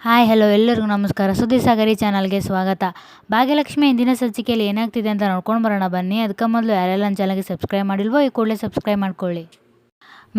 Hi hello ಎಲ್ಲರಿಗೂ ನಮಸ್ಕಾರ. ಸುದ್ದಿ ಸಾಗರಿ ಚಾನಲ್ಗೆ ಸ್ವಾಗತ. ಭಾಗ್ಯಲಕ್ಷ್ಮಿ ಇಂದಿನ ಸಂಚಿಕೆಯಲ್ಲಿ ಏನಾಗ್ತಿದೆ ಅಂತ ನೋಡ್ಕೊಂಡು ಬರೋಣ ಬನ್ನಿ. ಅದಕ್ಕೆ ಮೊದಲು ಯಾರೆಲ್ಲ ನನ್ನ ಚಾನಲ್ಗೆ ಸಬ್ಸ್ಕ್ರೈಬ್ ಮಾಡಿಲ್ವೋ ಈ ಕೂಡಲೇ ಸಬ್ಸ್ಕ್ರೈಬ್ ಮಾಡ್ಕೊಳ್ಳಿ.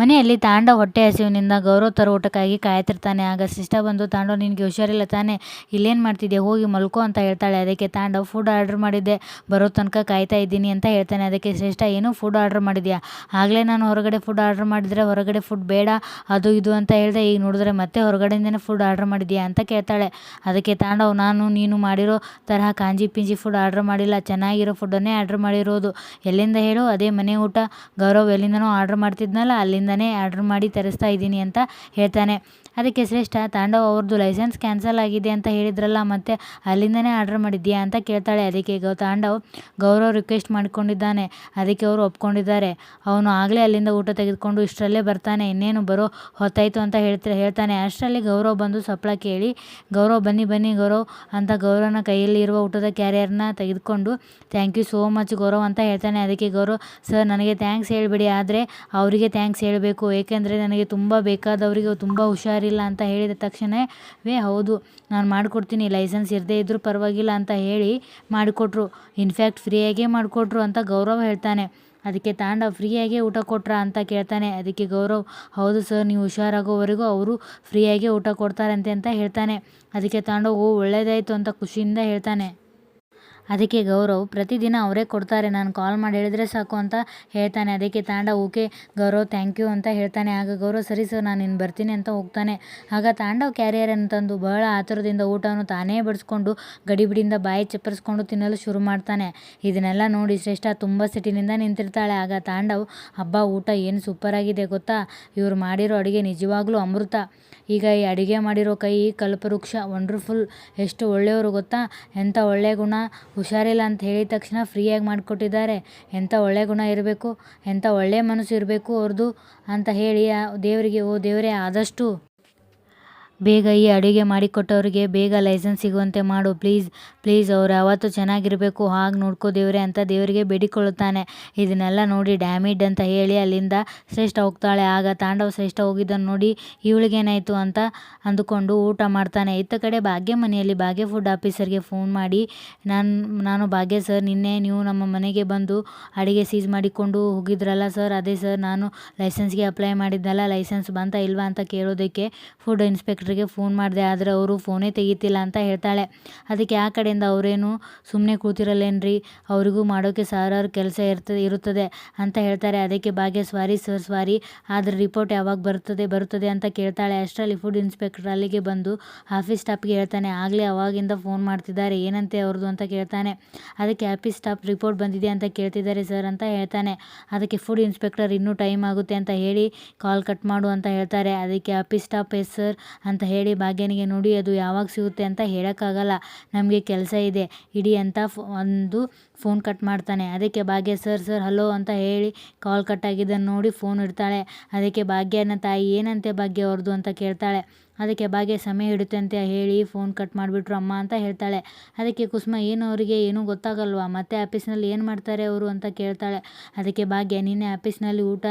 ಮನೆಯಲ್ಲಿ ತಾಂಡವ್ ಹೊಟ್ಟೆ ಹಸಿವಿನಿಂದ ಗೌರವ್ ತರೋ ಊಟಕ್ಕಾಗಿ ಕಾಯ್ತಿರ್ತಾನೆ. ಆಗ ಸಿಸ್ಟರ್ ಬಂದು, ತಾಂಡವ್ ನಿನಗೆ ಹುಷಾರಿಲ್ಲ ತಾನೇ, ಇಲ್ಲೇನು ಮಾಡ್ತಿದ್ದೆ, ಹೋಗಿ ಮಲ್ಕೋ ಅಂತ ಹೇಳ್ತಾಳೆ. ಅದಕ್ಕೆ ತಾಂಡವ್ ಫುಡ್ ಆರ್ಡರ್ ಮಾಡಿದ್ದೆ, ಬರೋ ತನಕ ಕಾಯ್ತಾ ಇದ್ದೀನಿ ಅಂತ ಹೇಳ್ತಾನೆ. ಅದಕ್ಕೆ ಶ್ರೇಷ್ಠ, ಏನು ಫುಡ್ ಆರ್ಡರ್ ಮಾಡಿದ್ಯಾ, ಆಗಲೇ ನಾನು ಹೊರಗಡೆ ಫುಡ್ ಆರ್ಡರ್ ಮಾಡಿದರೆ ಹೊರಗಡೆ ಫುಡ್ ಬೇಡ ಅದು ಇದು ಅಂತ ಹೇಳಿದೆ, ಈಗ ನೋಡಿದ್ರೆ ಮತ್ತೆ ಹೊರಗಡೆಯಿಂದನೇ ಫುಡ್ ಆರ್ಡರ್ ಮಾಡಿದ್ಯಾ ಅಂತ ಕೇಳ್ತಾಳೆ. ಅದಕ್ಕೆ ತಾಂಡವ್, ನಾನು ನೀನು ಮಾಡಿರೋ ತರಹ ಕಾಂಜಿ ಪಿಂಜಿ ಫುಡ್ ಆರ್ಡರ್ ಮಾಡಿಲ್ಲ, ಚೆನ್ನಾಗಿರೋ ಫುಡ್ಡನ್ನೇ ಆರ್ಡರ್ ಮಾಡಿರೋದು. ಎಲ್ಲಿಂದ ಹೇಳು, ಅದೇ ಮನೆ ಊಟ ಗೌರವ್ ಎಲ್ಲಿಂದನೋ ಆರ್ಡರ್ ಮಾಡ್ತಿದ್ನಲ್ಲ ಅಲ್ಲಿಂದನೇ ಆರ್ಡರ್ ಮಾಡಿ ತರಿಸ್ತಾ ಇದ್ದೀನಿ ಅಂತ ಹೇಳ್ತಾನೆ. ಅದಕ್ಕೆ ಶ್ರೇಷ್ಠ, ತಾಂಡವ್ ಅವ್ರದ್ದು ಲೈಸೆನ್ಸ್ ಕ್ಯಾನ್ಸಲ್ ಆಗಿದೆ ಅಂತ ಹೇಳಿದ್ರಲ್ಲ, ಮತ್ತೆ ಅಲ್ಲಿಂದನೇ ಆರ್ಡರ್ ಮಾಡಿದ್ಯಾ ಅಂತ ಕೇಳ್ತಾಳೆ. ಅದಕ್ಕೆ ತಾಂಡವ್, ಗೌರವ್ ರಿಕ್ವೆಸ್ಟ್ ಮಾಡಿಕೊಂಡಿದ್ದಾನೆ, ಅದಕ್ಕೆ ಅವರು ಒಪ್ಕೊಂಡಿದ್ದಾರೆ. ಅವನು ಆಗಲೇ ಅಲ್ಲಿಂದ ಊಟ ತೆಗೆದುಕೊಂಡು ಇಷ್ಟರಲ್ಲೇ ಬರ್ತಾನೆ, ಇನ್ನೇನು ಬರೋ ಹೊತ್ತಾಯಿತು ಅಂತ ಹೇಳ್ತಾನೆ. ಅಷ್ಟರಲ್ಲಿ ಗೌರವ್ ಬಂದು ಸಪ್ಪಳ ಕೇಳಿ, ಗೌರವ್ ಬನ್ನಿ ಬನ್ನಿ ಗೌರವ್ ಅಂತ ಗೌರವ್ನ ಕೈಯಲ್ಲಿ ಇರುವ ಊಟದ ಕ್ಯಾರಿಯರ್ನ ತೆಗೆದುಕೊಂಡು, thank you so much Gaurav ಅಂತ ಹೇಳ್ತಾನೆ. ಅದಕ್ಕೆ ಗೌರವ್, ಸರ್ ನನಗೆ ಥ್ಯಾಂಕ್ಸ್ ಹೇಳಬೇಡಿ, ಆದರೆ ಅವರಿಗೆ ಥ್ಯಾಂಕ್ಸ್ ಹೇಳಬೇಕು, ಏಕೆಂದರೆ ನನಗೆ ತುಂಬ ಬೇಕಾದವರಿಗೆ ತುಂಬ ಹುಷಾರಿಲ್ಲ ಅಂತ ಹೇಳಿದ ತಕ್ಷಣವೇ ಹೌದು ನಾನು ಮಾಡಿಕೊಡ್ತೀನಿ, ಲೈಸೆನ್ಸ್ ಇರದೇ ಇದ್ದರೂ ಪರವಾಗಿಲ್ಲ ಅಂತ ಹೇಳಿ ಮಾಡಿಕೊಟ್ರು, ಇನ್ಫ್ಯಾಕ್ಟ್ ಫ್ರೀಯಾಗೇ ಮಾಡಿಕೊಟ್ರು ಅಂತ ಗೌರವ್ ಹೇಳ್ತಾನೆ. ಅದಕ್ಕೆ ತಾಂಡವ್, ಫ್ರೀಯಾಗೇ ಊಟ ಕೊಟ್ರಾ ಅಂತ ಕೇಳ್ತಾನೆ. ಅದಕ್ಕೆ ಗೌರವ್, ಹೌದು ಸರ್, ನೀವು ಹುಷಾರಾಗೋವರೆಗೂ ಅವರು ಫ್ರೀಯಾಗೇ ಊಟ ಕೊಡ್ತಾರಂತೆ ಅಂತ ಹೇಳ್ತಾನೆ. ಅದಕ್ಕೆ ತಾಂಡವ್, ಓ ಒಳ್ಳೆಯದಾಯಿತು ಅಂತ ಖುಷಿಯಿಂದ ಹೇಳ್ತಾನೆ. ಅದಕ್ಕೆ ಗೌರವ್, ಪ್ರತಿದಿನ ಅವರೇ ಕೊಡ್ತಾರೆ, ನಾನು ಕಾಲ್ ಮಾಡಿ ಹೇಳಿದ್ರೆ ಸಾಕು ಅಂತ ಹೇಳ್ತಾನೆ. ಅದಕ್ಕೆ Tandav, okay Gaurav thank you ಅಂತ ಹೇಳ್ತಾನೆ. ಆಗ ಗೌರವ್, ಸರಿ ಸರ್ ನಾನು ಇನ್ನು ಬರ್ತೀನಿ ಅಂತ ಹೋಗ್ತಾನೆ. ಆಗ ತಾಂಡವ್ ಕ್ಯಾರಿಯರನ್ನು ತಂದು ಬಹಳ ಆತುರದಿಂದ ಊಟವನ್ನು ತಾನೇ ಬಡಿಸ್ಕೊಂಡು ಗಡಿಬಿಡಿಯಿಂದ ಬಾಯಿ ಚಪ್ಪರಿಸ್ಕೊಂಡು ತಿನ್ನಲು ಶುರು ಮಾಡ್ತಾನೆ. ಇದನ್ನೆಲ್ಲ ನೋಡಿ ಶ್ರೇಷ್ಠ ತುಂಬ ಸಿಟ್ಟಿನಿಂದ ನಿಂತಿರ್ತಾಳೆ. ಆಗ ತಾಂಡವ್, ಹಬ್ಬ ಊಟ ಏನು ಸೂಪರಾಗಿದೆ ಗೊತ್ತಾ, ಇವರು ಮಾಡಿರೋ ಅಡುಗೆ ನಿಜವಾಗ್ಲೂ ಅಮೃತ, ಈಗ ಈ ಅಡುಗೆ ಮಾಡಿರೋ ಕೈ ಕಲ್ಪವೃಕ್ಷ, ವಂಡರ್ಫುಲ್, ಎಷ್ಟು ಒಳ್ಳೆಯವರು ಗೊತ್ತಾ, ಎಂಥ ಒಳ್ಳೆಯ ಗುಣ, ಹುಷಾರಿಲ್ಲ ಅಂತ ಹೇಳಿದ ತಕ್ಷಣ ಫ್ರೀಯಾಗಿ ಮಾಡಿಕೊಟ್ಟಿದ್ದಾರೆ, ಎಂಥ ಒಳ್ಳೆಯ ಗುಣ ಇರಬೇಕು, ಎಂಥ ಒಳ್ಳೆಯ ಮನಸ್ಸು ಇರಬೇಕು ಅವ್ರದ್ದು ಅಂತ ಹೇಳಿ ದೇವರಿಗೆ, ಓ ದೇವರೇ ಆದಷ್ಟು ಬೇಗ ಈ ಅಡುಗೆ ಮಾಡಿಕೊಟ್ಟವ್ರಿಗೆ ಬೇಗ ಲೈಸೆನ್ಸ್ ಸಿಗುವಂತೆ ಮಾಡು ಪ್ಲೀಸ್ ಪ್ಲೀಸ್, ಅವ್ರು ಯಾವತ್ತೂ ಚೆನ್ನಾಗಿರಬೇಕು, ಹಾಗೆ ನೋಡ್ಕೋ ದೇವರೇ ಅಂತ ದೇವರಿಗೆ ಬೇಡಿಕೊಳ್ಳುತ್ತಾನೆ. ಇದನ್ನೆಲ್ಲ ನೋಡಿ ಡ್ಯಾಮಿಡ್ ಅಂತ ಹೇಳಿ ಅಲ್ಲಿಂದ ಶ್ರೇಷ್ಠ ಹೋಗ್ತಾಳೆ. ಆಗ ತಾಂಡವ್ ಶ್ರೇಷ್ಠ ಹೋಗಿದ್ದನ್ನು ನೋಡಿ ಇವಳಿಗೇನಾಯಿತು ಅಂತ ಅಂದುಕೊಂಡು ಊಟ ಮಾಡ್ತಾನೆ. ಇತ್ತ ಕಡೆ ಭಾಗ್ಯ ಮನೆಯಲ್ಲಿ ಭಾಗ್ಯ ಫುಡ್ ಆಫೀಸರ್ಗೆ ಫೋನ್ ಮಾಡಿ, ನಾನು ಭಾಗ್ಯ ಸರ್, ನಿನ್ನೆ ನೀವು ನಮ್ಮ ಮನೆಗೆ ಬಂದು ಅಡುಗೆ ಸೀಸ್ ಮಾಡಿಕೊಂಡು ಹೋಗಿದ್ರಲ್ಲ ಸರ್, ಅದೇ ಸರ್, ನಾನು ಲೈಸೆನ್ಸ್ಗೆ ಅಪ್ಲೈ ಮಾಡಿದ್ನಲ್ಲ, ಲೈಸೆನ್ಸ್ ಬಂತಾ ಇಲ್ವಾ ಅಂತ ಕೇಳೋದಕ್ಕೆ ಫುಡ್ ಇನ್ಸ್ಪೆಕ್ಟರ್ಗೆ ಫೋನ್ ಮಾಡಿದೆ, ಆದರೆ ಅವರು ಫೋನೇ ತೆಗಿತಿಲ್ಲ ಅಂತ ಹೇಳ್ತಾಳೆ. ಅದಕ್ಕೆ ಆ ಕಡೆಯಿಂದ, ಅವರೇನು ಸುಮ್ಮನೆ ಕೂತಿರಲ್ಲೇನ್ರಿ, ಅವರಿಗೂ ಮಾಡೋಕ್ಕೆ ಸಾವಿರಾರು ಕೆಲಸ ಇರುತ್ತದೆ ಅಂತ ಹೇಳ್ತಾರೆ. ಅದಕ್ಕೆ ಭಾಗ್ಯ, ಸಾರಿ ಸರ್ ಸಾರಿ, ಆದರೆ ರಿಪೋರ್ಟ್ ಯಾವಾಗ ಬರುತ್ತದೆ ಅಂತ ಕೇಳ್ತಾಳೆ. ಅಷ್ಟರಲ್ಲಿ ಫುಡ್ ಇನ್ಸ್ಪೆಕ್ಟರ್ ಅಲ್ಲಿಗೆ ಬಂದು ಆಫೀಸ್ ಸ್ಟಾಫ್ಗೆ ಹೇಳ್ತಾನೆ, ಆಗಲೇ ಅವಾಗಿಂದ ಫೋನ್ ಮಾಡ್ತಿದ್ದಾರೆ, ಏನಂತೆ ಅವ್ರದ್ದು ಅಂತ ಕೇಳ್ತಾನೆ. ಅದಕ್ಕೆ ಆಫೀಸ್ ಸ್ಟಾಫ್, ರಿಪೋರ್ಟ್ ಬಂದಿದೆ ಅಂತ ಕೇಳ್ತಿದ್ದಾರೆ ಸರ್ ಅಂತ ಹೇಳ್ತಾನೆ. ಅದಕ್ಕೆ ಫುಡ್ ಇನ್ಸ್ಪೆಕ್ಟರ್, ಇನ್ನೂ ಟೈಮ್ ಆಗುತ್ತೆ ಅಂತ ಹೇಳಿ ಕಾಲ್ ಕಟ್ ಮಾಡು ಅಂತ ಹೇಳ್ತಾರೆ. ಅದಕ್ಕೆ ಆಫೀಸ್ ಸ್ಟಾಫ್, ಎಸ್ ಸರ್ ಅಂತ ಹೇಳಿ ಭಾಗ್ಯನಿಗೆ, ನೋಡಿ ಅದು ಯಾವಾಗ ಸಿಗುತ್ತೆ ಅಂತ ಹೇಳೋಕ್ಕಾಗಲ್ಲ, ನಮಗೆ ಕೆಲಸ ಇದೆ ಇಡಿ ಅಂತ ಒಂದು ಫೋನ್ ಕಟ್ ಮಾಡ್ತಾನೆ. ಅದಕ್ಕೆ ಭಾಗ್ಯ, ಸರ್ ಹಲೋ ಅಂತ ಹೇಳಿ ಕಾಲ್ ಕಟ್ ಆಗಿದ್ದನ್ನು ನೋಡಿ ಫೋನ್ ಇಡ್ತಾಳೆ. ಅದಕ್ಕೆ ಭಾಗ್ಯನ ತಾಯಿ, ಏನಂತೆ ಭಾಗ್ಯ ಅವ್ರದ್ದು ಅಂತ ಕೇಳ್ತಾಳೆ. ಅದಕ್ಕೆ ಭಾಗ್ಯ, ಸಮಯ ಹಿಡಿಯುತ್ತೆ ಅಂತ ಹೇಳಿ ಫೋನ್ ಕಟ್ ಮಾಡಿಬಿಟ್ರು ಅಮ್ಮ ಅಂತ ಹೇಳ್ತಾಳೆ. ಅದಕ್ಕೆ ಕುಸುಮ, ಏನು ಅವರಿಗೆ ಏನೂ ಗೊತ್ತಾಗಲ್ವಾ, ಮತ್ತೆ ಆಫೀಸ್ನಲ್ಲಿ ಏನು ಮಾಡ್ತಾರೆ ಅವರು ಅಂತ ಕೇಳ್ತಾಳೆ. ಅದಕ್ಕೆ ಭಾಗ್ಯ, ನಿನ್ನೆ ಆಫೀಸ್ನಲ್ಲಿ ಊಟ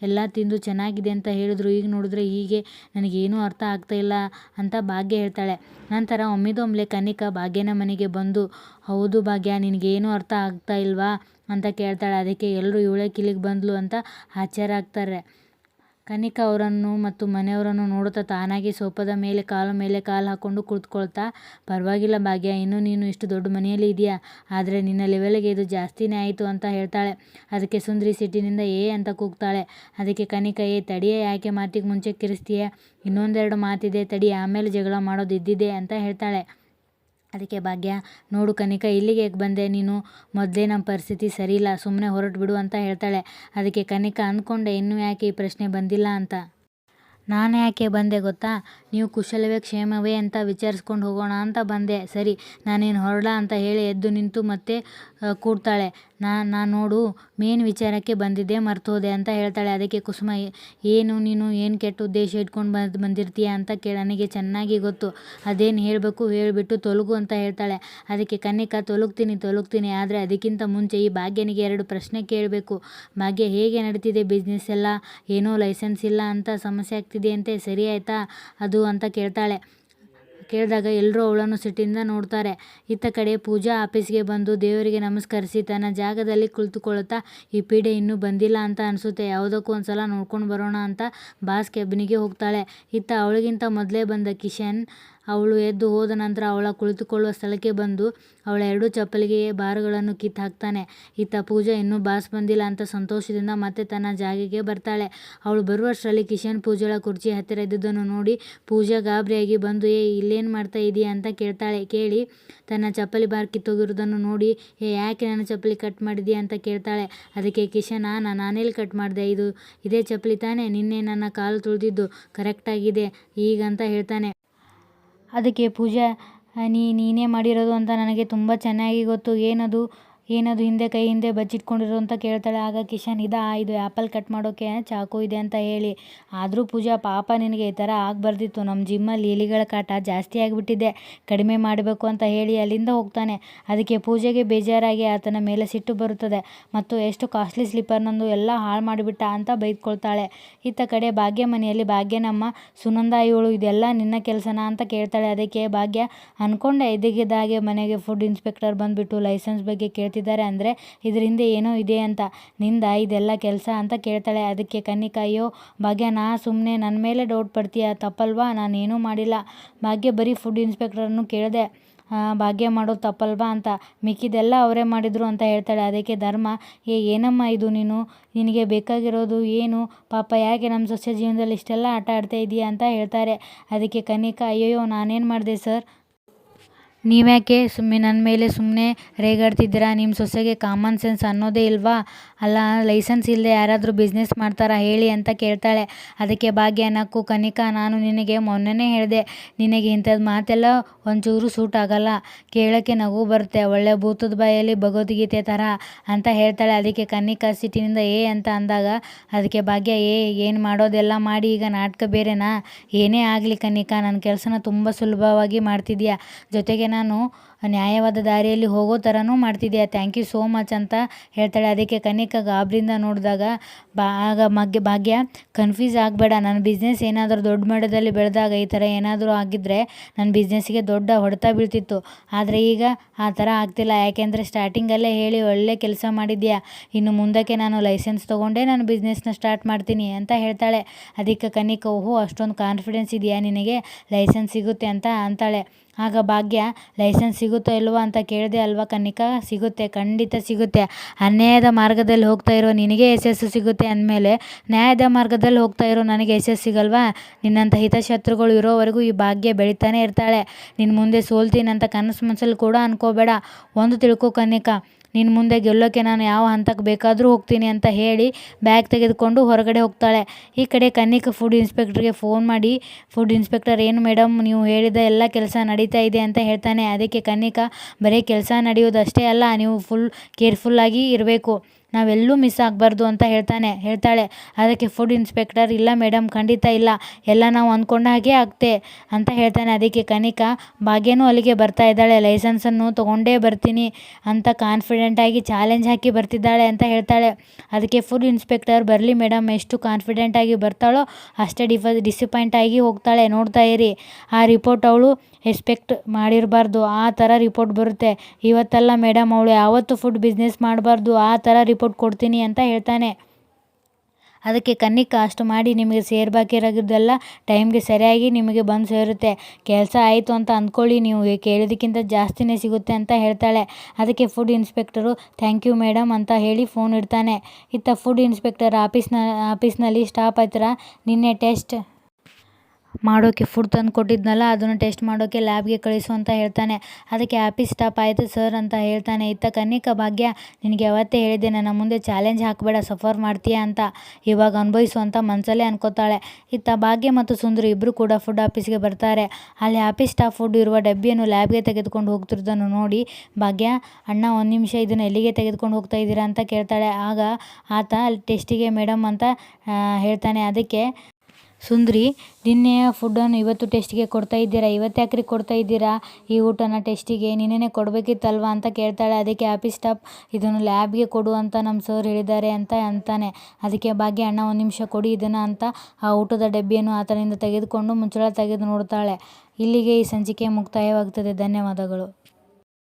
ಎಲ್ಲ ತಿಂದು ಚೆನ್ನಾಗಿದೆ ಅಂತ ಹೇಳಿದ್ರು, ಈಗ ನೋಡಿದ್ರೆ ಹೀಗೆ, ನನಗೇನೂ ಅರ್ಥ ಆಗ್ತಾ ಇಲ್ಲ ಅಂತ ಭಾಗ್ಯ ಹೇಳ್ತಾಳೆ. ನಂತರ ಒಮ್ಮಿದೊಮ್ಮೆಲೆ ಕನಿಕಾ ಭಾಗ್ಯನ ಮನೆಗೆ ಬಂದು, ಹೌದು ಭಾಗ್ಯ, ನಿನಗೇನೂ ಅರ್ಥ ಆಗ್ತಾ ಇಲ್ವಾ ಅಂತ ಕೇಳ್ತಾಳೆ. ಅದಕ್ಕೆ ಎಲ್ಲರೂ ಇವಳೇ ಇಲ್ಲಿಗೆ ಬಂದ್ಲು ಅಂತ ಆಶ್ಚರ್ಯ ಆಗ್ತಾರೆ. ಕನಿಕಾ ಅವರನ್ನು ಮತ್ತು ಮನೆಯವರನ್ನು ನೋಡುತ್ತಾ ತಾನಾಗಿ ಸೋಫಾದ ಮೇಲೆ ಕಾಲು ಹಾಕ್ಕೊಂಡು ಕುಳಿತುಕೊಳ್ತಾ, ಪರವಾಗಿಲ್ಲ ಭಾಗ್ಯ, ಇನ್ನೂ ನೀನು ಇಷ್ಟು ದೊಡ್ಡ ಮನೆಯಲ್ಲಿ ಇದೆಯಾ, ಆದರೆ ನಿನ್ನ ಲೆವೆಲ್ಗೆ ಇದು ಜಾಸ್ತಿನೇ ಆಯಿತು ಅಂತ ಹೇಳ್ತಾಳೆ. ಅದಕ್ಕೆ ಸುಂದ್ರಿ ಸಿಟ್ಟಿನಿಂದ ಅಂತ ಕೂಗ್ತಾಳೆ. ಅದಕ್ಕೆ ಕನಿಕಾ, ತಡಿಯೇ, ಯಾಕೆ ಮಾತಿಗೆ ಮುಂಚೆ ಕಿರಿಸ್ತೀಯ, ಇನ್ನೊಂದೆರಡು ಮಾತಿದೆ ತಡಿ, ಆಮೇಲೆ ಜಗಳ ಮಾಡೋದು ಇದ್ದಿದ್ದೆ ಅಂತ ಹೇಳ್ತಾಳೆ. ಅದಕ್ಕೆ ಭಾಗ್ಯ, ನೋಡು ಕನಿಕಾ, ಇಲ್ಲಿಗೆ ಯಾಕೆ ಬಂದೆ ನೀನು, ಮೊದಲೇ ನಮ್ಮ ಪರಿಸ್ಥಿತಿ ಸರಿಯಿಲ್ಲ, ಸುಮ್ಮನೆ ಹೊರಟು ಬಿಡು ಅಂತ ಹೇಳ್ತಾಳೆ. ಅದಕ್ಕೆ ಕನಿಕಾ, ಅಂದ್ಕೊಂಡೆ ಇನ್ನೂ ಯಾಕೆ ಈ ಪ್ರಶ್ನೆ ಬಂದಿಲ್ಲ ಅಂತ. ನಾನು ಯಾಕೆ ಬಂದೆ ಗೊತ್ತಾ, ನೀವು ಕುಶಲವೇ ಕ್ಷೇಮವೇ ಅಂತ ವಿಚಾರಿಸ್ಕೊಂಡು ಹೋಗೋಣ ಅಂತ ಬಂದೆ, ಸರಿ ನಾನೇನು ಹೊರಡ ಅಂತ ಹೇಳಿ ಎದ್ದು ನಿಂತು ಮತ್ತೆ ಕೂಡ್ತಾಳೆ. ನಾನು ನೋಡು ಮೇನ್ ವಿಚಾರಕ್ಕೆ ಬಂದಿದ್ದೆ, ಮರ್ತೋದೆ ಅಂತ ಹೇಳ್ತಾಳೆ. ಅದಕ್ಕೆ ಕುಸುಮ, ನೀನು ಏನು ಕೆಟ್ಟ ಉದ್ದೇಶ ಇಟ್ಕೊಂಡು ಬಂದಿರ್ತೀಯ ಅಂತ ನನಗೆ ಚೆನ್ನಾಗಿ ಗೊತ್ತು, ಅದೇನು ಹೇಳಬೇಕು ಹೇಳಿಬಿಟ್ಟು ತೊಲಗು ಅಂತ ಹೇಳ್ತಾಳೆ. ಅದಕ್ಕೆ ಕನ್ನಿಕಾ, ತೊಲಗ್ತೀನಿ, ಆದರೆ ಅದಕ್ಕಿಂತ ಮುಂಚೆ ಈ ಭಾಗ್ಯನಿಗೆ 2 ಪ್ರಶ್ನೆ ಕೇಳಬೇಕು. ಭಾಗ್ಯ, ಹೇಗೆ ನಡೀತಿದೆ ಬಿಸ್ನೆಸ್ ಎಲ್ಲ, ಏನೋ ಲೈಸೆನ್ಸ್ ಇಲ್ಲ ಅಂತ ಸಮಸ್ಯೆ ಆಗ್ತಿದೆಯಂತೆ, ಸರಿ ಆಯಿತಾ ಅದು ಅಂತ ಕೇಳ್ತಾಳೆ. ಕೇಳಿದಾಗ ಎಲ್ಲರೂ ಅವಳನ್ನು ಸಿಟ್ಟಿಂದ ನೋಡ್ತಾರೆ. ಇತ್ತ ಕಡೆ ಪೂಜಾ ಆಫೀಸ್ಗೆ ಬಂದು ದೇವರಿಗೆ ನಮಸ್ಕರಿಸಿ ತನ್ನ ಜಾಗದಲ್ಲಿ ಕುಳಿತುಕೊಳ್ಳುತ್ತಾ ಈ ಪೀಡೆ ಇನ್ನೂ ಬಂದಿಲ್ಲ ಅಂತ ಅನಿಸುತ್ತೆ, ಯಾವುದಕ್ಕೂ ಒಂದ್ಸಲ ನೋಡ್ಕೊಂಡು ಬರೋಣ ಅಂತ ಬಾಸ್ ಕೆಬಿನಿಗೆ ಹೋಗ್ತಾಳೆ. ಇತ್ತ ಅವಳಿಗಿಂತ ಮೊದಲೇ ಬಂದ ಕಿಶನ್ ಅವಳು ಎದ್ದು ಹೋದ ನಂತರ ಅವಳ ಕುಳಿತುಕೊಳ್ಳುವ ಸ್ಥಳಕ್ಕೆ ಬಂದು ಅವಳ 2 ಚಪ್ಪಲಿಗೆ ಬಾರ್ಗಳನ್ನು ಕಿತ್ತು ಹಾಕ್ತಾನೆ. ಇತ್ತ ಪೂಜಾ ಇನ್ನೂ ಬಾಸ್ ಬಂದಿಲ್ಲ ಅಂತ ಸಂತೋಷದಿಂದ ಮತ್ತೆ ತನ್ನ ಜಾಗಕ್ಕೆ ಬರ್ತಾಳೆ. ಅವಳು ಬರುವಷ್ಟರಲ್ಲಿ ಕಿಶನ್ ಪೂಜಾಳ ಕುರ್ಚಿ ಹತ್ತಿರ ಇದ್ದುದನ್ನು ನೋಡಿ ಪೂಜಾ ಗಾಬರಿಯಾಗಿ ಬಂದು ಇಲ್ಲೇನು ಮಾಡ್ತಾ ಇದೀಯಾ ಅಂತ ಕೇಳ್ತಾಳೆ. ಕೇಳಿ ತನ್ನ ಚಪ್ಪಲಿ ಬಾರ್ ಕಿತ್ತೋಗಿರೋದನ್ನು ನೋಡಿ ಯಾಕೆ ನನ್ನ ಚಪ್ಪಲಿ ಕಟ್ ಮಾಡಿದೀಯಾ ಅಂತ ಕೇಳ್ತಾಳೆ. ಅದಕ್ಕೆ ಕಿಶನ್ ನಾನೆಲ್ಲಿ ಕಟ್ ಮಾಡಿದೆ, ಇದೇ ಚಪ್ಪಲಿ ತಾನೇ, ನಿನ್ನೆ ನನ್ನ ಕಾಲು ತುಳಿದಿದ್ದು ಕರೆಕ್ಟಾಗಿದೆ ಈಗ ಅಂತ ಹೇಳ್ತಾನೆ. ಅದಕ್ಕೆ ಪೂಜಾ ನೀನೇ ಮಾಡಿರೋದು ಅಂತ ನನಗೆ ತುಂಬ ಚೆನ್ನಾಗಿ ಗೊತ್ತು, ಏನದು ಹಿಂದೆ ಕೈ ಹಿಂದೆ ಬಚ್ಚಿಟ್ಕೊಂಡಿರೋ ಅಂತ ಕೇಳ್ತಾಳೆ. ಆಗ ಕಿಶನ್ ಇದು ಆ್ಯಪಲ್ ಕಟ್ ಮಾಡೋಕ್ಕೆ ಚಾಕು ಇದೆ ಅಂತ ಹೇಳಿ. ಆದರೂ ಪೂಜಾ ಪಾಪ ನಿನಗೆ ಈ ಥರ ಆಗಬಾರ್ದಿತ್ತು, ನಮ್ಮ ಜಿಮ್ಮಲ್ಲಿ ಇಲಿಗಳ ಕಾಟ ಜಾಸ್ತಿ ಆಗಿಬಿಟ್ಟಿದೆ, ಕಡಿಮೆ ಮಾಡಬೇಕು ಅಂತ ಹೇಳಿ ಅಲ್ಲಿಂದ ಹೋಗ್ತಾನೆ. ಅದಕ್ಕೆ ಪೂಜೆಗೆ ಬೇಜಾರಾಗಿ ಆತನ ಮೇಲೆ ಸಿಟ್ಟು ಬರುತ್ತದೆ ಮತ್ತು ಎಷ್ಟು ಕಾಸ್ಟ್ಲಿ ಸ್ಲಿಪ್ಪರ್ನೊಂದು ಎಲ್ಲ ಹಾಳು ಮಾಡಿಬಿಟ್ಟ ಅಂತ ಬೈದ್ಕೊಳ್ತಾಳೆ. ಇತ್ತ ಕಡೆ ಭಾಗ್ಯ ಮನೆಯಲ್ಲಿ ಭಾಗ್ಯನಮ್ಮ ಸುನಂದ ಇವಳು ಇದೆಲ್ಲ ನಿನ್ನ ಕೆಲಸನಾ ಅಂತ ಕೇಳ್ತಾಳೆ. ಅದಕ್ಕೆ ಭಾಗ್ಯ ಅಂದ್ಕೊಂಡೆ ಇದ್ದಕ್ಕಿದ್ದಾಗೆ ಮನೆಗೆ ಫುಡ್ ಇನ್ಸ್ಪೆಕ್ಟರ್ ಬಂದುಬಿಟ್ಟು ಲೈಸೆನ್ಸ್ ಬಗ್ಗೆ ಕೇಳ್ತಿದ್ದಾರೆ ಅಂದರೆ ಇದ್ರ ಹಿಂದೆ ಏನೋ ಇದೆ ಅಂತ, ನಿಂದ ಇದೆಲ್ಲ ಕೆಲಸ ಅಂತ ಕೇಳ್ತಾಳೆ. ಅದಕ್ಕೆ ಕನ್ನಿಕಾ ಅಯ್ಯೋ ಭಾಗ್ಯ ಸುಮ್ಮನೆ ನನ್ನ ಮೇಲೆ ಡೌಟ್ ಪಡ್ತೀಯ, ತಪ್ಪಲ್ವಾ, ನಾನೇನೂ ಮಾಡಿಲ್ಲ, ಭಾಗ್ಯ ಬರೀ ಫುಡ್ ಇನ್ಸ್ಪೆಕ್ಟರನ್ನು ಕೇಳಿದೆ, ಭಾಗ್ಯ ಮಾಡೋದು ತಪ್ಪಲ್ವಾ ಅಂತ, ಮಿಕ್ಕಿದೆಲ್ಲ ಅವರೇ ಮಾಡಿದ್ರು ಅಂತ ಹೇಳ್ತಾಳೆ. ಅದಕ್ಕೆ ಧರ್ಮ ಏನಮ್ಮ ಇದು ನಿನಗೆ ಬೇಕಾಗಿರೋದು ಏನು, ಪಾಪ ಯಾಕೆ ನಮ್ಮ ಸಸ್ಯ ಜೀವನದಲ್ಲಿ ಇಷ್ಟೆಲ್ಲ ಆಟ ಆಡ್ತಾ ಇದೀಯಾ ಅಂತ ಹೇಳ್ತಾರೆ. ಅದಕ್ಕೆ ಕನ್ನಿಕಾ ಅಯ್ಯೋ ನಾನೇನು ಮಾಡಿದೆ ಸರ್, ನೀವ್ಯಾಕೆ ನನ್ನ ಮೇಲೆ ಸುಮ್ಮನೆ ರೇಗಾಡ್ತಿದ್ದೀರಾ, ನಿಮ್ಮ ಸೊಸೆಗೆ ಕಾಮನ್ ಸೆನ್ಸ್ ಅನ್ನೋದೇ ಇಲ್ವಾ, ಅಲ್ಲ ಲೈಸೆನ್ಸ್ ಇಲ್ಲದೆ ಯಾರಾದರೂ ಬಿಸ್ನೆಸ್ ಮಾಡ್ತಾರಾ ಹೇಳಿ ಅಂತ ಕೇಳ್ತಾಳೆ. ಅದಕ್ಕೆ ಭಾಗ್ಯ ನಕ್ಕು ಕನ್ನಿಕಾ ನಾನು ನಿನಗೆ ಮೊನ್ನೆನೇ ಹೇಳಿದೆ, ನಿನಗೆ ಇಂಥದ್ದು ಮಾತೆಲ್ಲ ಒಂಚೂರು ಸೂಟ್ ಆಗಲ್ಲ, ಕೇಳೋಕ್ಕೆ ನಗು ಬರುತ್ತೆ, ಒಳ್ಳೆ ಭೂತದ ಬಾಯಲ್ಲಿ ಭಗವದ್ಗೀತೆ ಥರ ಅಂತ ಹೇಳ್ತಾಳೆ. ಅದಕ್ಕೆ ಕನ್ನಿಕಾ ಸಿಟ್ಟಿನಿಂದ ಅಂತ ಅಂದಾಗ ಅದಕ್ಕೆ ಭಾಗ್ಯ ಏನು ಮಾಡೋದೆಲ್ಲ ಮಾಡಿ ಈಗ ನಾಟಕ ಬೇರೆನಾ, ಏನೇ ಆಗಲಿ ಕನ್ನಿಕಾ ನನ್ನ ಕೆಲಸನ ತುಂಬ ಸುಲಭವಾಗಿ ಮಾಡ್ತಿದ್ಯಾ, ಜೊತೆಗೆ ನಾನು ನ್ಯಾಯವಾದ ದಾರಿಯಲ್ಲಿ ಹೋಗೋ ಥರನೂ ಮಾಡ್ತಿದ್ಯಾ, ಥ್ಯಾಂಕ್ ಯು ಸೋ ಮಚ್ ಅಂತ ಹೇಳ್ತಾಳೆ. ಅದಕ್ಕೆ ಕನ್ನಿಕಾ ಗಾಬರಿಯಿಂದ ನೋಡಿದಾಗ ಆಗ ಭಾಗ್ಯ ಕನ್ಫ್ಯೂಸ್ ಆಗಬೇಡ, ನನ್ನ ಬಿಸ್ನೆಸ್ ಏನಾದರೂ ದೊಡ್ಡ ಮಟ್ಟದಲ್ಲಿ ಬೆಳೆದಾಗ ಈ ಥರ ಏನಾದರೂ ಆಗಿದ್ದರೆ ನನ್ನ ಬಿಸ್ನೆಸ್ಸಿಗೆ ದೊಡ್ಡ ಹೊಡೆತ ಬೀಳ್ತಿತ್ತು, ಆದರೆ ಈಗ ಆ ಥರ ಆಗ್ತಿಲ್ಲ, ಯಾಕೆಂದರೆ ಸ್ಟಾರ್ಟಿಂಗಲ್ಲೇ ಹೇಳಿ ಒಳ್ಳೆ ಕೆಲಸ ಮಾಡಿದ್ಯಾ, ಇನ್ನು ಮುಂದಕ್ಕೆ ನಾನು ಲೈಸೆನ್ಸ್ ತೊಗೊಂಡೇ ನಾನು ಬಿಸ್ನೆಸ್ನ ಸ್ಟಾರ್ಟ್ ಮಾಡ್ತೀನಿ ಅಂತ ಹೇಳ್ತಾಳೆ. ಅದಕ್ಕೆ ಕನ್ನಿಕಾ ಓಹೋ ಅಷ್ಟೊಂದು ಕಾನ್ಫಿಡೆನ್ಸ್ ಇದೆಯಾ ನಿನಗೆ, ಲೈಸೆನ್ಸ್ ಸಿಗುತ್ತೆ ಅಂತ ಅಂತಾಳೆ. ಆಗ ಭಾಗ್ಯ ಲೈಸೆನ್ಸ್ ಸಿಗುತ್ತೋ ಇಲ್ವೋ ಅಂತ ಕೇಳಿದೆ ಅಲ್ವಾ ಕನ್ನಿಕಾ, ಸಿಗುತ್ತೆ, ಖಂಡಿತ ಸಿಗುತ್ತೆ, ಅನ್ಯಾಯದ ಮಾರ್ಗದಲ್ಲಿ ಹೋಗ್ತಾ ಇರೋ ನಿನಗೆ ಯಶಸ್ಸು ಸಿಗುತ್ತೆ ಅಂದಮೇಲೆ ನ್ಯಾಯದ ಮಾರ್ಗದಲ್ಲಿ ಹೋಗ್ತಾ ಇರೋ ನನಗೆ ಯಶಸ್ಸು ಸಿಗಲ್ವಾ, ನಿನ್ನಂಥ ಹಿತಶತ್ರುಗಳು ಇರೋವರೆಗೂ ಈ ಭಾಗ್ಯ ಬೆಳೀತಾನೆ ಇರ್ತಾಳೆ, ನಿನ್ನ ಮುಂದೆ ಸೋಲ್ತೀನಂತ ಕನಸು ಮನಸ್ಸಲ್ಲಿ ಕೂಡ ಅನ್ಕೋಬೇಡ, ಒಂದು ತಿಳ್ಕೊ ಕನ್ನಿಕಾ, ನಿನ್ನ ಮುಂದೆ ಗೆಲ್ಲೋಕ್ಕೆ ನಾನು ಯಾವ ಹಂತಕ್ಕೆ ಬೇಕಾದರೂ ಹೋಗ್ತೀನಿ ಅಂತ ಹೇಳಿ ಬ್ಯಾಗ್ ತೆಗೆದುಕೊಂಡು ಹೊರಗಡೆ ಹೋಗ್ತಾಳೆ. ಈ ಕಡೆ ಕನ್ನಿಕಾ ಫುಡ್ ಇನ್ಸ್ಪೆಕ್ಟರ್ಗೆ ಫೋನ್ ಮಾಡಿ ಫುಡ್ ಇನ್ಸ್ಪೆಕ್ಟರ್ ಏನು ಮೇಡಮ್ ನೀವು ಹೇಳಿದ ಎಲ್ಲ ಕೆಲಸ ನಡೀತಾ ಇದೆ ಅಂತ ಹೇಳ್ತಾನೆ. ಅದಕ್ಕೆ ಕನ್ನಿಕಾ ಬರೀ ಕೆಲಸ ನಡೆಯೋದು ಅಷ್ಟೇ ಅಲ್ಲ, ನೀವು ಫುಲ್ ಕೇರ್ಫುಲ್ಲಾಗಿ ಇರಬೇಕು, ನಾವೆಲ್ಲೂ ಮಿಸ್ ಆಗಬಾರ್ದು ಅಂತ ಹೇಳ್ತಾಳೆ. ಅದಕ್ಕೆ ಫುಡ್ ಇನ್ಸ್ಪೆಕ್ಟರ್ ಇಲ್ಲ ಮೇಡಮ್ ಖಂಡಿತ ಇಲ್ಲ, ಎಲ್ಲ ನಾವು ಅಂದ್ಕೊಂಡ ಹಾಗೆ ಆಗ್ತೆ ಅಂತ ಹೇಳ್ತಾನೆ. ಅದಕ್ಕೆ ಕನ್ನಿಕಾ ಭಾಗ್ಯನೂ ಅಲ್ಲಿಗೆ ಬರ್ತಾ ಇದ್ದಾಳೆ, ಲೈಸೆನ್ಸನ್ನು ತೊಗೊಂಡೇ ಬರ್ತೀನಿ ಅಂತ ಕಾನ್ಫಿಡೆಂಟಾಗಿ ಚಾಲೆಂಜ್ ಹಾಕಿ ಬರ್ತಿದ್ದಾಳೆ ಅಂತ ಹೇಳ್ತಾಳೆ. ಅದಕ್ಕೆ ಫುಡ್ ಇನ್ಸ್ಪೆಕ್ಟರ್ ಬರಲಿ ಮೇಡಮ್, ಎಷ್ಟು ಕಾನ್ಫಿಡೆಂಟಾಗಿ ಬರ್ತಾಳೋ ಅಷ್ಟೇ ಡಿಸಪಾಯಿಂಟ್ ಆಗಿ ಹೋಗ್ತಾಳೆ, ನೋಡ್ತಾ ಇರಿ, ಆ ರಿಪೋರ್ಟ್ ಅವಳು ಎಕ್ಸ್ಪೆಕ್ಟ್ ಮಾಡಿರಬಾರ್ದು ಆ ಥರ ರಿಪೋರ್ಟ್ ಬರುತ್ತೆ, ಇವತ್ತಲ್ಲ ಮೇಡಮ್ ಅವಳು ಯಾವತ್ತೂ ಫುಡ್ ಬಿಸ್ನೆಸ್ ಮಾಡಬಾರ್ದು ಆ ಥರ ರಿಪೋರ್ಟ್ ಕೊಡ್ತೀನಿ ಅಂತ ಹೇಳ್ತಾನೆ. ಅದಕ್ಕೆ ಕನ್ನಿಕಾ ಅಷ್ಟು ಮಾಡಿ ನಿಮಗೆ ಸೇರಬೇಕಿರೋದೆಲ್ಲ ಟೈಮ್ಗೆ ಸರಿಯಾಗಿ ನಿಮಗೆ ಬಂದು ಸೇರುತ್ತೆ, ಕೆಲಸ ಆಯಿತು ಅಂತ ಅಂದ್ಕೊಳ್ಳಿ, ನೀವು ಕೇಳಿದ್ದಕ್ಕಿಂತ ಜಾಸ್ತಿನೇ ಸಿಗುತ್ತೆ ಅಂತ ಹೇಳ್ತಾಳೆ. ಅದಕ್ಕೆ food inspector thank you madam ಅಂತ ಹೇಳಿ ಫೋನ್ ಇಡ್ತಾನೆ. ಇತ್ತ ಫುಡ್ ಇನ್ಸ್ಪೆಕ್ಟರ್ ಆಫೀಸ್ನಲ್ಲಿ ಸ್ಟಾಫ್ ಹತ್ರ ನಿನ್ನೆ ಟೆಸ್ಟ್ ಮಾಡೋಕ್ಕೆ ಫುಡ್ ತಂದು ಕೊಟ್ಟಿದ್ನಲ್ಲ ಅದನ್ನು ಟೆಸ್ಟ್ ಮಾಡೋಕ್ಕೆ ಲ್ಯಾಬ್ಗೆ ಕಳಿಸು ಅಂತ ಹೇಳ್ತಾನೆ. ಅದಕ್ಕೆ ಆಫೀಸ್ ಸ್ಟಾಫ್ ಆಯಿತು ಸರ್ ಅಂತ ಹೇಳ್ತಾನೆ. ಇತ್ತ ಕನ್ನಿಕಾ ಭಾಗ್ಯ ನಿನಗೆ ಯಾವತ್ತೇ ಹೇಳಿದ್ದೆ ನನ್ನ ಮುಂದೆ ಚಾಲೆಂಜ್ ಹಾಕಬೇಡ, ಸಫರ್ ಮಾಡ್ತೀಯಾ ಅಂತ, ಇವಾಗ ಅನುಭವಿಸು ಅಂತ ಮನಸಲ್ಲೇ ಅನ್ಕೋತಾಳೆ. ಇತ್ತ ಭಾಗ್ಯ ಮತ್ತು ಸುಂದರಿ ಇಬ್ಬರು ಕೂಡ ಫುಡ್ ಆಫೀಸ್ಗೆ ಬರ್ತಾರೆ. ಅಲ್ಲಿ ಆಫೀಸ್ ಸ್ಟಾಫ್ ಫುಡ್ ಇರುವ ಡಬ್ಬಿಯನ್ನು ಲ್ಯಾಬ್ಗೆ ತೆಗೆದುಕೊಂಡು ಹೋಗ್ತಿರೋದನ್ನು ನೋಡಿ ಭಾಗ್ಯ ಅಣ್ಣ ಒಂದು ನಿಮಿಷ ಇದನ್ನು ಎಲ್ಲಿಗೆ ತೆಗೆದುಕೊಂಡು ಹೋಗ್ತಾ ಇದ್ದೀರಾ ಅಂತ ಕೇಳ್ತಾಳೆ. ಆಗ ಆತ ಟೆಸ್ಟಿಗೆ ಮೇಡಮ್ ಅಂತ ಹೇಳ್ತಾನೆ. ಅದಕ್ಕೆ ಸುಂದ್ರಿ, ನಿನ್ನೆಯ ಫುಡ್ಡನ್ನು ಇವತ್ತು ಟೆಸ್ಟಿಗೆ ಕೊಡ್ತಾ ಇದ್ದೀರಾ? ಇವತ್ತ್ಯಾಕ್ರಿ ಕೊಡ್ತಾ ಇದ್ದೀರಾ ಈ ಊಟನ ಟೆಸ್ಟಿಗೆ? ನಿನ್ನೆನೇ ಕೊಡಬೇಕಿತ್ತಲ್ವಾ ಅಂತ ಕೇಳ್ತಾಳೆ. ಅದಕ್ಕೆ ಹ್ಯಾಪಿ ಸ್ಟಾಪ್, ಇದನ್ನು ಲ್ಯಾಬ್ಗೆ ಕೊಡು ಅಂತ ನಮ್ಮ ಸರ್ ಹೇಳಿದ್ದಾರೆ ಅಂತ ಅಂತಾನೆ. ಅದಕ್ಕೆ ಭಾಗ್ಯ, ಅಣ್ಣ 1 ನಿಮಿಷ ಕೊಡಿ ಇದನ್ನು ಅಂತ ಆ ಊಟದ ಡಬ್ಬಿಯನ್ನು ಆತನಿಂದ ತೆಗೆದುಕೊಂಡು ಮುಚ್ಚಳ ತೆಗೆದು ನೋಡ್ತಾಳೆ. ಇಲ್ಲಿಗೆ ಈ ಸಂಚಿಕೆ ಮುಕ್ತಾಯವಾಗುತ್ತದೆ. ಧನ್ಯವಾದಗಳು.